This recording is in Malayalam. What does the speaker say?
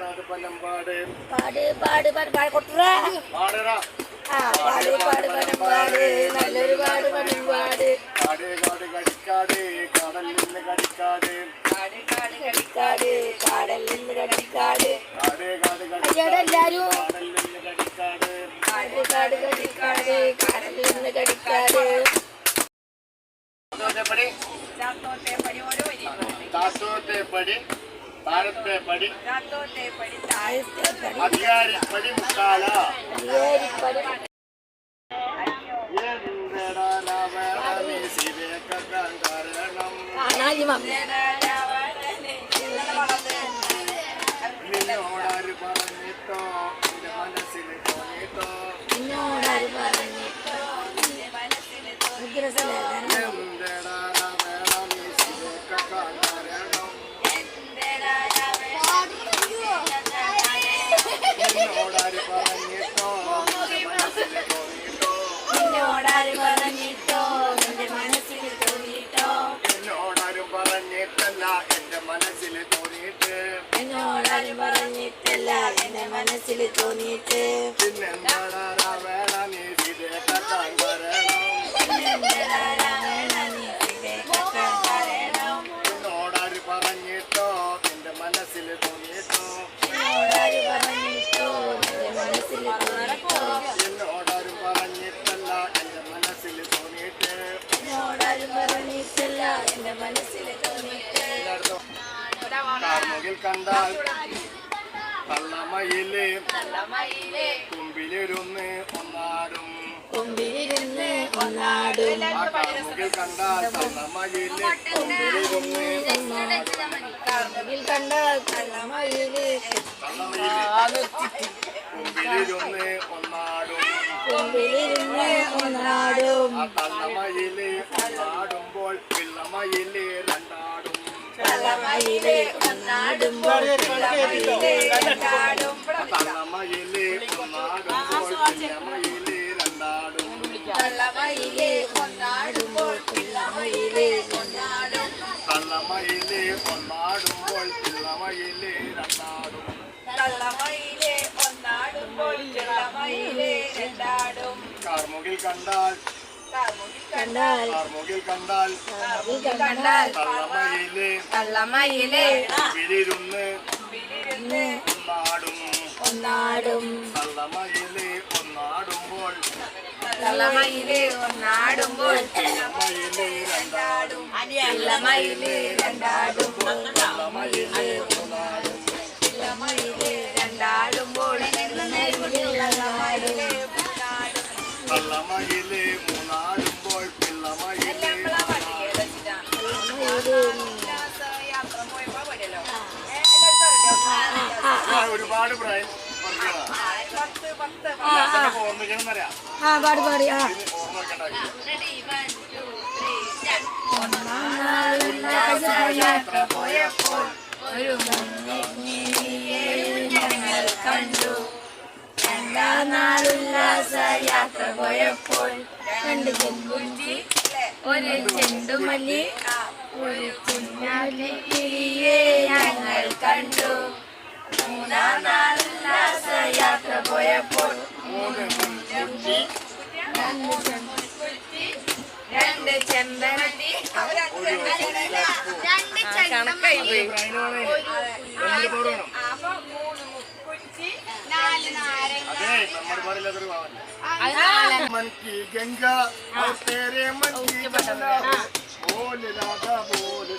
പാട് പാട് പാട് പാട് കൊട്ടുറാ പാട് പാട് പാട് നല്ലൊരു പാട് പണം പാട് കാട് കാട് കടിക്കാട് കടലിൽ നിന്ന് കടിക്കാട് കാട് കാട് കടിക്കാട് കടലിൽ നിന്ന് കടിക്കാട് കാട് കാട് കടിക്കാട് എല്ലാരും കടലിൽ നിന്ന് കടിക്കാട് കാട് കാട് കടിക്കാട് കടലിൽ നിന്ന് കടിക്കാട് താത്തോത്തെ പടി താഴത്തെ പടി അധികാരിപ്പടി മുക്കാല നിന്നോടാര് പറഞ്ഞിട്ടോ എന്റെ മനസ്സിൽ തോന്നിട്ടോ നിന്നോടാര് പറഞ്ഞിട്ടോ പറഞ്ഞിട്ടല്ല എന്റെ മനസ്സിൽ തോന്നിയിട്ട് എന്നോടാര് പറഞ്ഞിട്ടോ എന്റെ മനസ്സിൽ തോന്നിയിട്ടോ എന്നോടാര് പറഞ്ഞിട്ടോ എന്റെ മനസ്സിൽ തോന്നിയിട്ടോ എന്നോടാരും പറഞ്ഞിട്ടല്ല എന്റെ മനസ്സിൽ തോന്നിയിട്ട് എന്നോടാരും പറഞ്ഞിട്ടല്ല എന്റെ മനസ്സിൽ തോന്നിയിട്ട് കാർമുകിൽ കണ്ടാൽ തള്ളമയില് കുമ്പിലിരുന്ന് ഒന്നാടും കുമ്പിലിരുന്ന് ഒന്നാടും കാർമുകിൽ കണ്ടാൽ തള്ളമയില് കുമ്പിലിരുന്ന് കാർമുകിൽ കണ്ടാൽ തള്ളമയില് കുമ്പിലിരുന്ന് ഒന്നാടും കുമ്പിലിരുന്ന് ഒന്നാടും ആ തള്ളമയില് ഒന്നാടുമ്പോൾ പിള്ളമയില് രണ്ടാടും തള്ളമയില് ഒന്നാടുമ്പോൾ പിള്ളമയില് രണ്ടാടും തള്ളമയില് ഒന്നാടുമ്പോൾ പിള്ളമയില് രണ്ടാടും തള്ളമയില് ഒന്നാടുമ്പോൾ പിള്ളമയില് ഒന്നാടും തള്ളമയില് ഒന്നാടുമ്പോൾ പിള്ളമയില് രണ്ടാടും തള്ളമയില് ഒന്നാടുമ്പോൾ പിള്ളമയില് രണ്ടാടും കാർമുകിൽ കണ്ടാൽ കാർമുകിൽ കണ്ടാൽ തള്ളമയില് കുമ്പിലിരുന്ന് ഒന്നാടും തള്ളമയില് ഒന്നാടുമ്പോൾ പിള്ളമയില് രണ്ടാടും പിള്ളമയില് രണ്ടാടുമ്പോൾ തള്ളമയില് ഒന്നാടും പിള്ളമയില് രണ്ടാടുമ്പോൾ തള്ളമയില് മൂന്നാടുമ്പോൾ പിള്ളമയില് ഒരുപാട് പ്രായം ഓർമ്മിക്കണം പാട് പാടി യാത്ര പോയപ്പോൾ ഒരു ഞങ്ങൾ കണ്ടു രണ്ടാം നാളുല്ലാസ യാത്ര പോയപ്പോൾ രണ്ട് ചെമ്പുഞ്ചി ഒരു ചെണ്ടുമല്ലി ഒരു കുഞ്ഞാലി കിളിയെ ഞങ്ങൾ കണ്ടു മൂന്നാം നാളുല്ലാസ യാത്ര പോയപ്പോൾ മൂന്ന് ചെമ്പുഞ്ചി രണ്ട് ചെമ്പരത്തി കണക്കായി मन की गंगा और तेरे मन की गंगा बोल राधा बोल